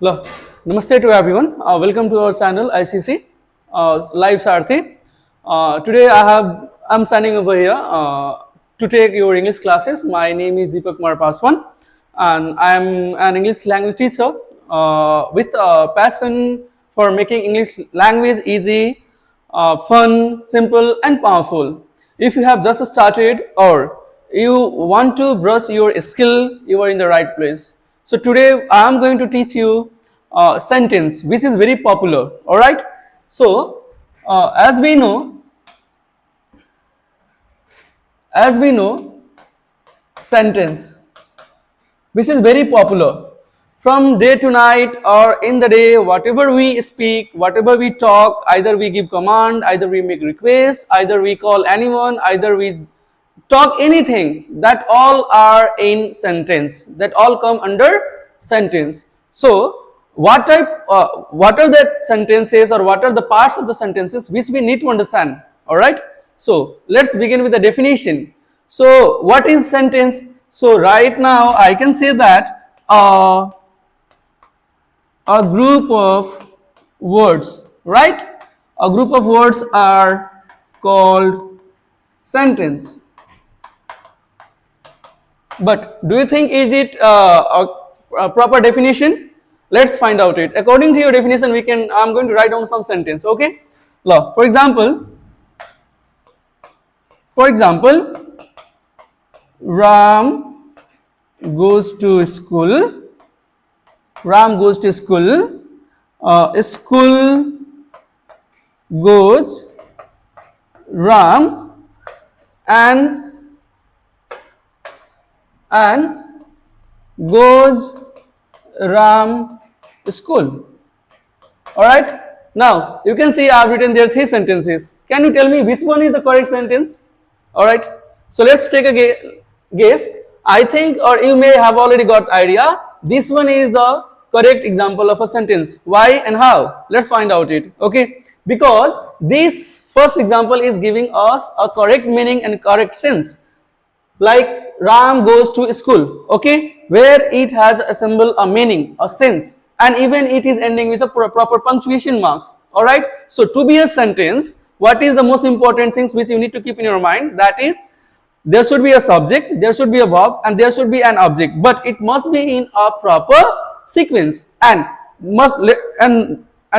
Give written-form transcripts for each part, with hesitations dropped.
Hello, Namaste to everyone. Welcome to our channel ICC Live Sarthi. Today I'm standing over here to take your English classes. My name is Deepak Kumar Paswan, and I'm an English language teacher with a passion for making English language easy, fun, simple, and powerful. If you have just started or you want to brush your skill, you are in the right place. So today I am going to teach you sentence which is very popular. All right. So as we know, sentence which is very popular from day to night or in the day, whatever we speak, whatever we talk, either we give command, either we make request, either we call anyone, either we talk anything, that all are in sentence, that all come under sentence. So what are the sentences, or what are the parts of the sentences which we need to understand? All right, so let's begin with the definition. So what is sentence? So right now I can say that a group of words, right? A group of words are called sentence. But do you think is it a proper definition? Let's find out it. According to your definition, I'm going to write down some sentence. Okay. Now, for example, Ram goes to school. Ram goes to school. School goes Ram, and goes Ram school. All right. Now you can see I have written there 3 sentences. Can you tell me which one is the correct sentence? All right. So let's take a guess. I think, or you may have already got idea. This one is the correct example of a sentence. Why and how? Let's find out it. Okay. Because this first example is giving us a correct meaning and correct sense. Like Ram goes to school, okay, where it has assembled a meaning, a sense, and even it is ending with a proper punctuation marks. All right. So to be a sentence, what is the most important things which you need to keep in your mind? That is, there should be a subject, there should be a verb, and there should be an object, but it must be in a proper sequence, and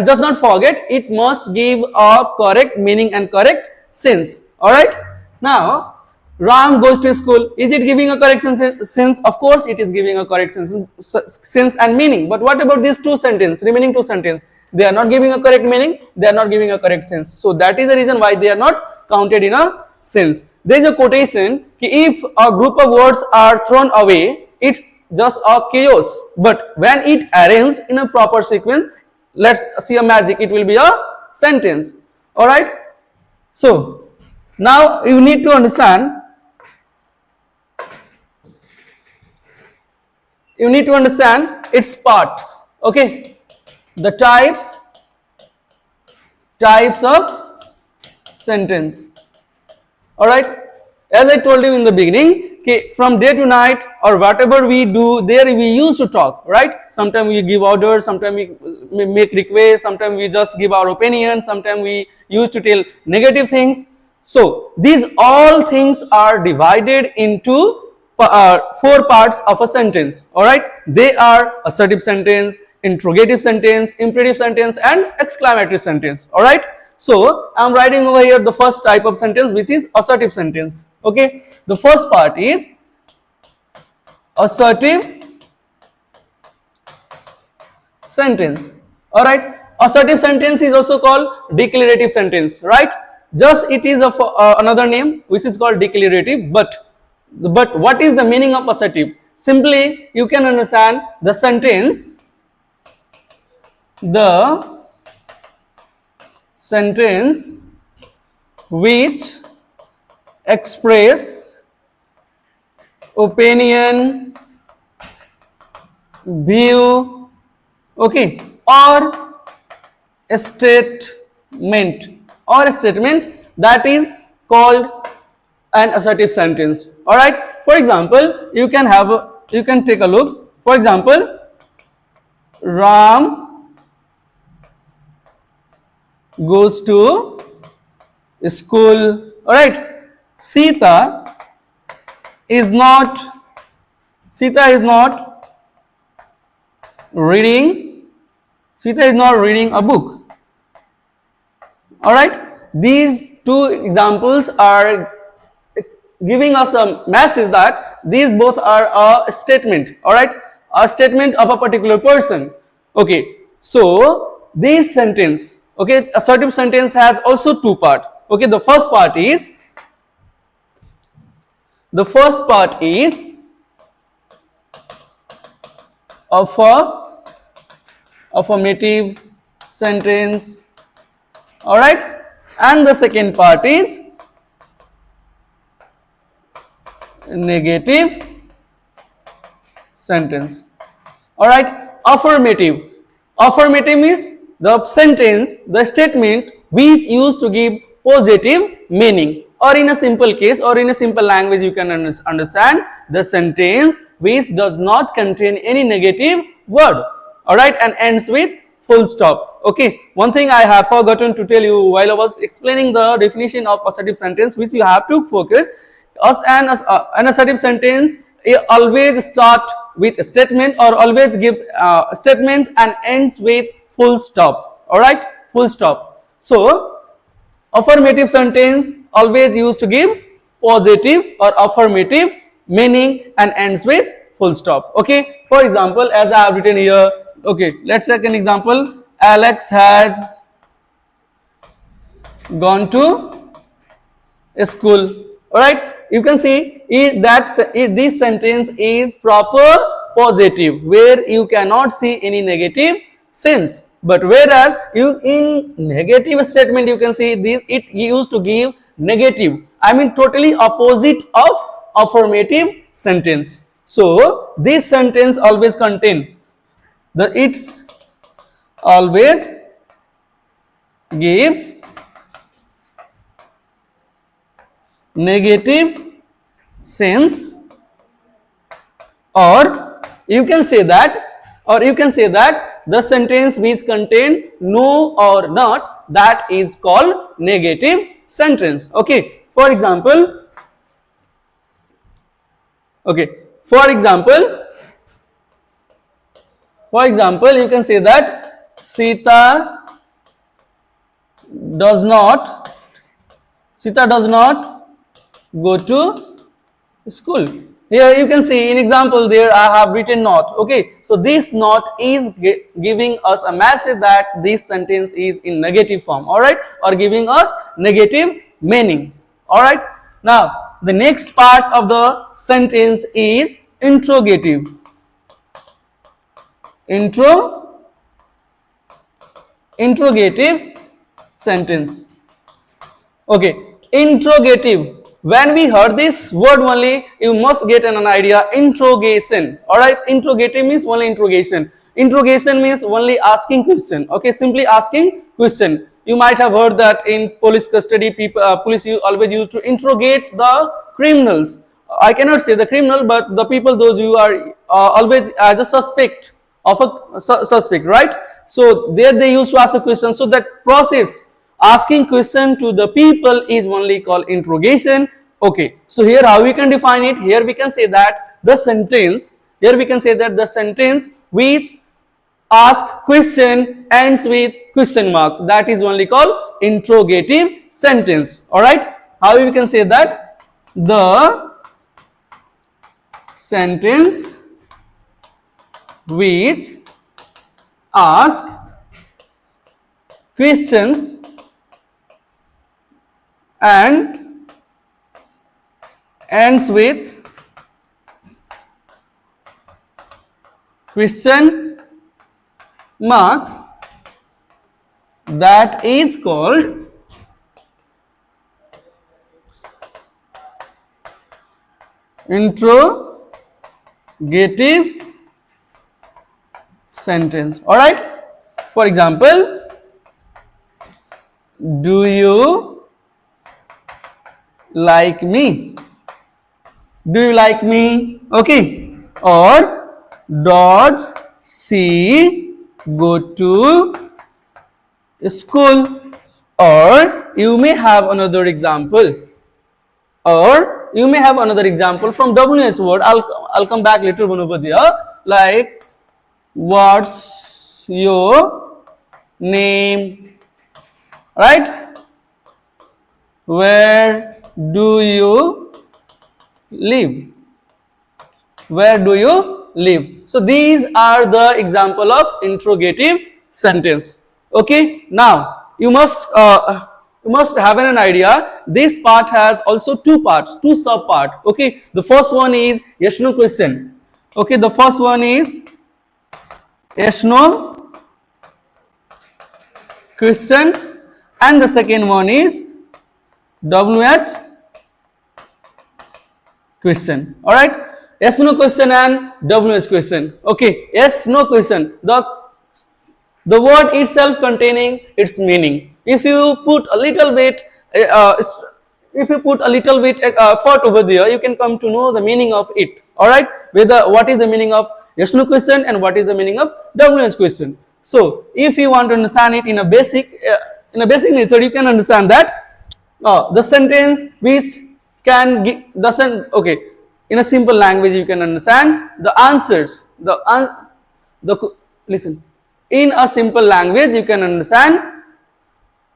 just not forget, it must give a correct meaning and correct sense. All right. Now Ram goes to school. Is it giving a correct sense? Of course, it is giving a correct sense and meaning. But what about these remaining two sentences? They are not giving a correct meaning. They are not giving a correct sense. So that is the reason why they are not counted in a sense. There is a quotation: if a group of words are thrown away, it's just a chaos. But when it arranged in a proper sequence, let's see a magic. It will be a sentence. All right. So now you need to understand. You need to understand its parts. Okay, the types of sentence. All right, as I told you in the beginning, okay, from day to night or whatever we do, there we used to talk, right? Sometimes we give orders, sometimes we make requests, sometimes we just give our opinion, sometimes we used to tell negative things. So these all things are divided into 4 parts of a sentence. All right, they are assertive sentence, interrogative sentence, imperative sentence, and exclamatory sentence. All right. So I am writing over here the first type of sentence, which is assertive sentence. Okay, the first part is assertive sentence. All right, assertive sentence is also called declarative sentence, right? Just it is another name which is called declarative, but what is the meaning of assertive? Simply, you can understand the sentence which express opinion, view, okay, or a statement, that is called an assertive sentence. All right. For example, you can take a look. For example, Ram goes to school. All right. Sita is not Sita is not reading. Sita is not reading a book. All right. These two examples are giving us a message that these both are a statement. All right, a statement of a particular person. Okay, so this sentence, okay, assertive sentence has also two parts. Okay, the first part is of a affirmative sentence. All right, and the second part is negative sentence. All right, affirmative. Affirmative means the sentence, the statement which used to give positive meaning, or in a simple case, or in a simple language you can understand the sentence which does not contain any negative word. All right, and ends with full stop. Okay, one thing I have forgotten to tell you while I was explaining the definition of assertive sentence, which you have to focus. An assertive sentence always start with a statement, or always gives a statement and ends with full stop. All right, full stop. So affirmative sentence always used to give positive or affirmative meaning and ends with full stop. Okay, for example, as I have written here, okay, let's take an example. Alex has gone to school. All right, you can see this sentence is proper positive, where you cannot see any negative sense. But whereas you in negative statement you can see this, it used to give negative, I mean totally opposite of affirmative sentence. So this sentence always contain it's always gives negative sense, or you can say that the sentence which contain no or not, that is called negative sentence. Okay, for example, you can say that Sita does not go to school. Here you can see in example there I have written not. Okay, so this not is giving us a message that this sentence is in negative form. All right, or giving us negative meaning. All right, now the next part of the sentence is interrogative. Interrogative sentence. Okay, interrogative. When we heard this word only, you must get an idea. Interrogation. All right, interrogative means only interrogation. Interrogation means only asking question. Okay, simply asking question. You might have heard that in police custody, police always used to interrogate the criminals. I cannot say the criminal, but the people those who are always as a suspect of a suspect, right? So there they used to ask a question. So that process, asking question to the people, is only called interrogation. Okay, so here how we can define it? Here we can say that the sentence which ask question ends with question mark, that is only called interrogative sentence. All right, how we can say that? The sentence which ask questions and ends with question mark, that is called interrogative sentence. All right, for example, do you like me? Do you like me? Okay, or does she go to school. Or you may have another example. From WS word. I'll come back later one over there. Like, what's your name? Right? Where do you live? Where do you live? So these are the example of interrogative sentence. Okay, now you must have an idea. This part has also two parts, two sub part. Okay, the first one is yes no question. Okay, the first one is yes no question, and the second one is WH question. All right, yes no question and WH question. Okay, yes no question, the word itself containing its meaning. If you put a little bit effort over there, you can come to know the meaning of it. All right, whether what is the meaning of yes no question and what is the meaning of WH question. So if you want to understand it in a basic method, you can understand that the sentence which can give okay, in a simple language you can understand the answers, listen, in a simple language you can understand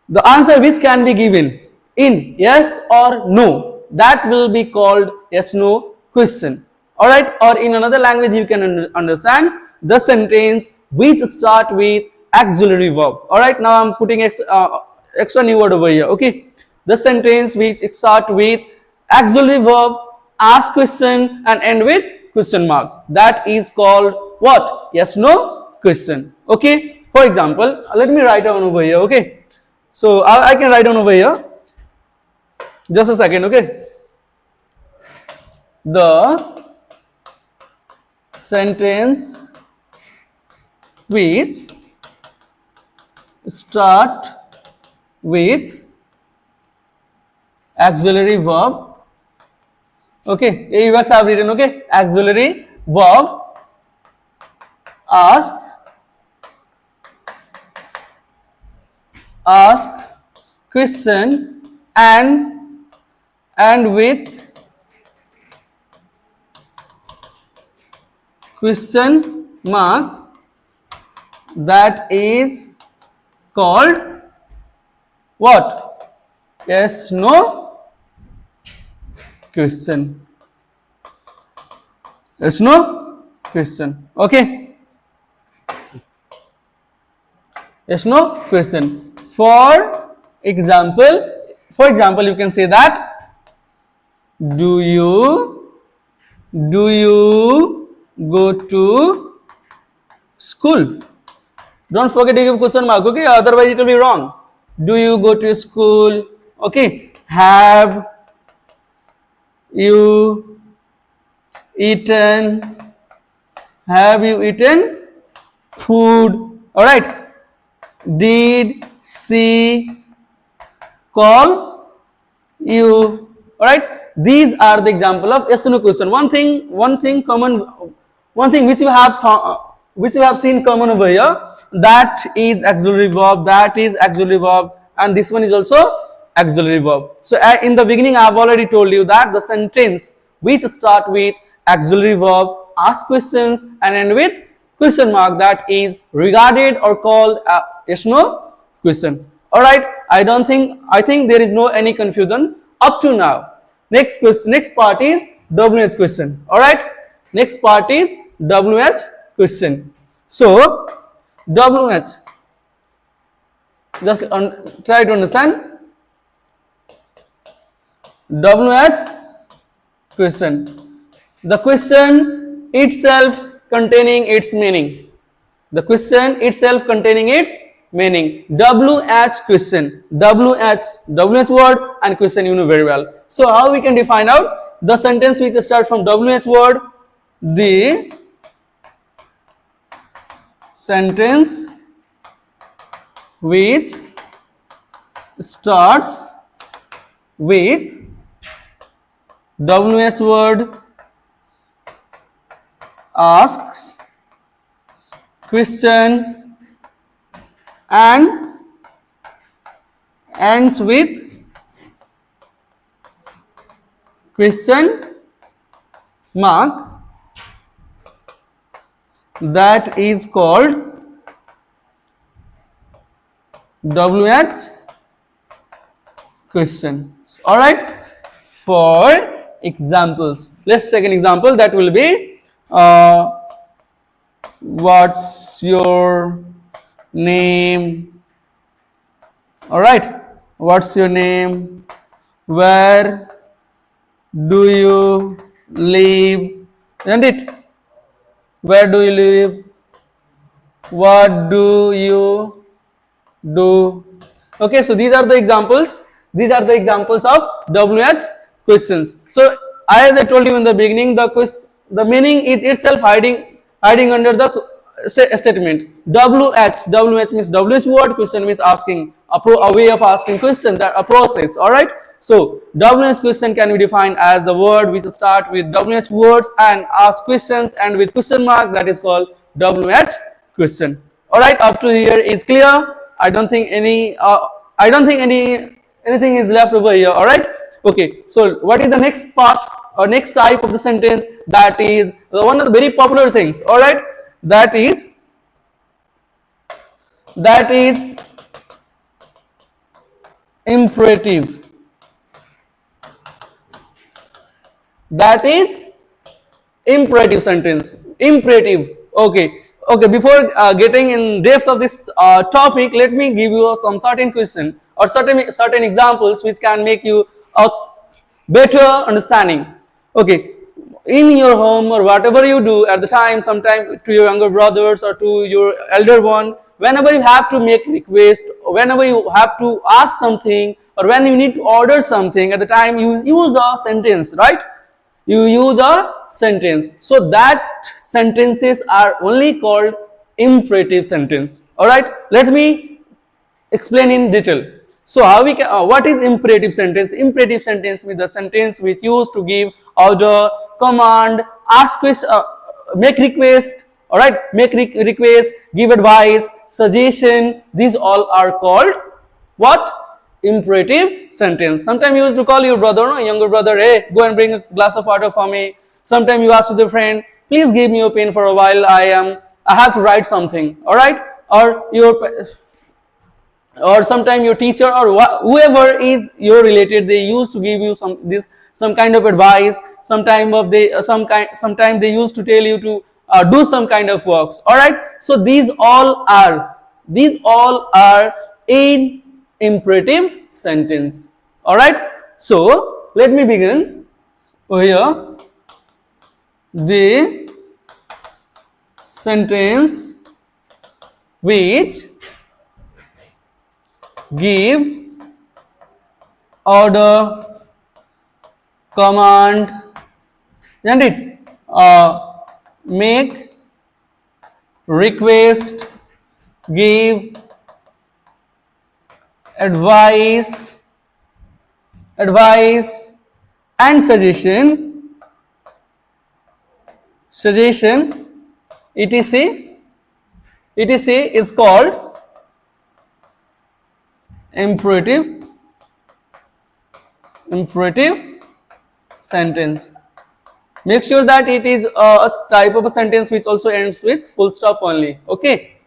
the answer which can be given in yes or no, that will be called yes no question. All right, or in another language you can understand the sentence which start with auxiliary verb. All right, now I'm putting extra new word over here. Okay, the sentence which start with auxiliary verb, ask question and end with question mark, that is called what? Yes no question. Okay, for example, let me write down over here. Okay, so I can write down over here, just a second. Okay, the sentence which start with auxiliary verb. Okay, AUX I have written. Okay, auxiliary verb, ask, question and with question mark, that is called what? Yes no question. Yes no question. Okay, yes no question. For example, you can say that do you go to school? Don't forget to give question mark. Okay, otherwise it will be wrong. Do you go to school? Okay, have you eaten food? All right, did she call you? All right, these are the example of yes no question. One thing which you have seen common over here, that is auxiliary verb, and this one is also auxiliary verb. So in the beginning I have already told you that the sentence which start with auxiliary verb, ask questions and end with question mark, that is regarded or called yes no question. All right, I think there is no any confusion up to now. Next part is WH question. All right, next part is WH question. So WH, just try to understand WH question. The question itself containing its meaning. The question itself containing its meaning. WH question. WH word and question you know very well. So how we can define out the sentence which starts from WH word? The sentence which starts with WH word, asks question and ends with question mark, that is called WH question. All right. For examples, let's take an example that will be what's your name? All right. What's your name? Where do you live? Isn't it? Where do you live? What do you do? Okay, so these are the examples. These are the examples of WH questions. So as I told you in the beginning, the meaning is itself hiding under the statement. WH means WH word, question means asking, a way of asking question, that a process. All right. So WH question can be defined as the word which start with WH words and ask questions and with question mark, that is called WH question. All right, up to here is clear. I don't think anything is left over here. All right. Okay. So what is the next part or next type of the sentence? That is one of the very popular things. All right. That is imperative. That is imperative sentence. Imperative. Okay. Okay, before getting in depth of this topic, let me give you some certain question or certain examples which can make you a better understanding. Okay, in your home or whatever you do at the time, sometime to your younger brothers or to your elder one, whenever you have to make request, whenever you have to ask something, or when you need to order something, at the time you use a sentence, right? You use a sentence. So that sentences are only called imperative sentence. All right, let me explain in detail. So how we can what is imperative sentence? Imperative sentence means the sentence which used to give order, command, ask question, make request. All right, make request, give advice, suggestion. These all are called what? Imperative sentence. Sometimes you used to call your brother, no, younger brother, hey, go and bring a glass of water for me. Sometimes you ask to the friend, please give me a pen for a while. I have to write something. All right, or sometime your teacher or whoever is your related, they used to give you some kind of advice. Sometime they used to tell you to do some kind of works. All right, so these all are in imperative sentence. All right, so let me begin here. The sentence which give order, command, isn't it? Make request, give advice and suggestion etc is called imperative sentence. Make sure that it is a type of a sentence which also ends with full stop only. Okay,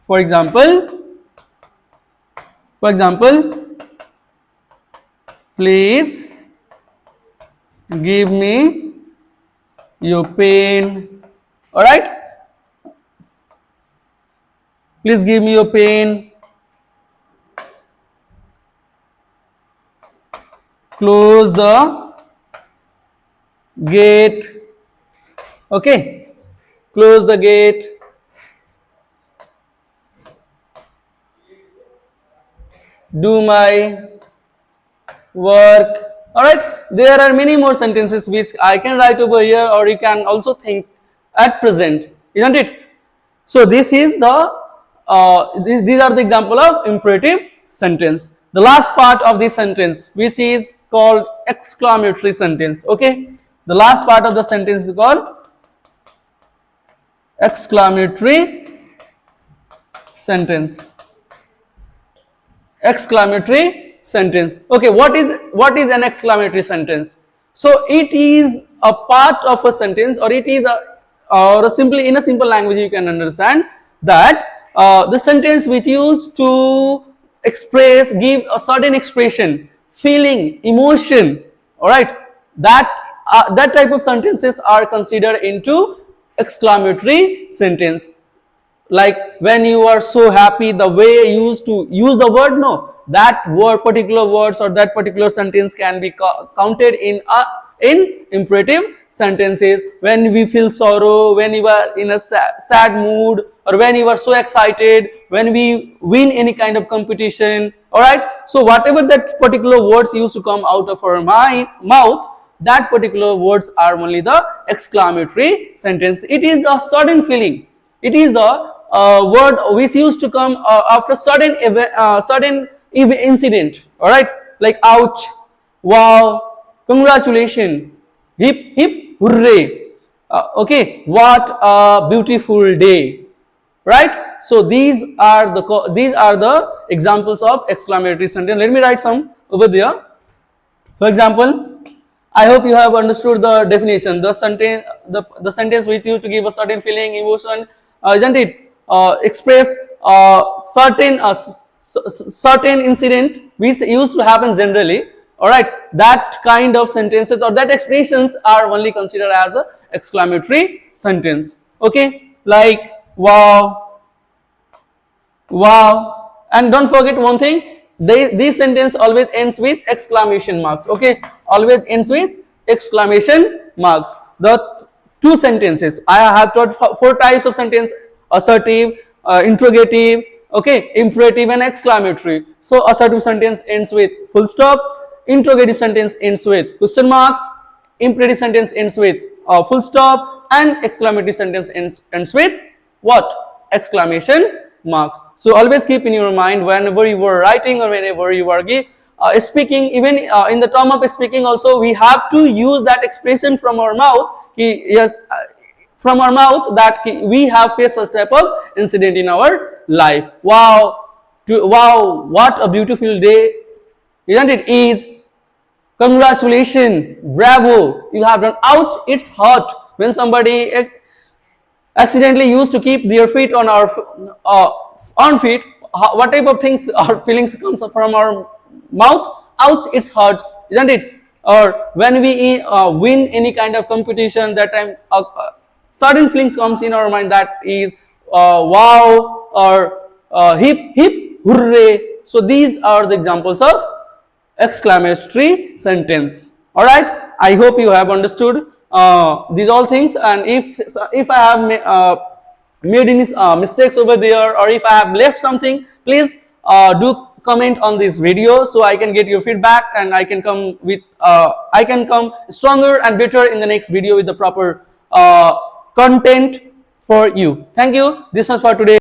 for example, please give me your pen. All right, please give me your pen. Close the gate. Okay, close the gate. Do my work. All right, there are many more sentences which I can write over here, or you can also think at present, isn't it? So this is these are the example of imperative sentence. The last part of this sentence, which is called exclamatory sentence. Okay, the last part of the sentence is called exclamatory sentence. exclamatory sentence. Okay, what is an exclamatory sentence? So it is a part of a sentence, or it is simply in a simple language you can understand that the sentence which used to express, give a certain expression, feeling, emotion, all right, that type of sentences are considered into exclamatory sentence. Like when you are so happy, the way you used to use the word, no, that word, particular words or that particular sentence can be counted in imperative sentences. When we feel sorrow, when you are in a sad mood, or when you are so excited, when we win any kind of competition, all right, so whatever that particular words used to come out of our mouth, that particular words are only the exclamatory sentence. It is a certain feeling, it is the word which used to come after certain incident, all right, like ouch, wow, congratulations, hip hip hooray, okay, what a beautiful day, right? So these are the examples of exclamatory sentence. Let me write some over there. For example, I hope you have understood the definition. The sentence which used to give a certain feeling, emotion, isn't it? Express certain incident which used to happen generally. All right, that kind of sentences or that expressions are only considered as a exclamatory sentence. Okay, like wow, wow, and don't forget one thing, this sentence always ends with exclamation marks. Okay, always ends with exclamation marks. The two sentences I have taught, four types of sentence: assertive, interrogative, okay, imperative and exclamatory. So assertive sentence ends with full stop, interrogative sentence ends with question marks, imperative sentence ends with full stop, and exclamatory sentence ends with what? Exclamation marks. So always keep in your mind whenever you are writing or whenever you are speaking, even in the term of speaking also, we have to use that expression from our mouth. Yes, from our mouth, that we have faced such type of incident in our life. Wow, wow, what a beautiful day, isn't it? Is, congratulations, bravo, you have done. Ouch, it's hot. When somebody accidentally used to keep their feet on our feet, what type of things or feelings comes from our mouth? Ouch, it hurts, isn't it? Or when we win any kind of competition, that time certain feelings comes in our mind, that is wow, or hip hip hooray. So these are the examples of exclamatory sentence. All right, I hope you have understood these all things, and if I have made any mistakes over there, or if I have left something, please do comment on this video so I can get your feedback, and I can come stronger and better in the next video with the proper content for you. Thank you. This was for today.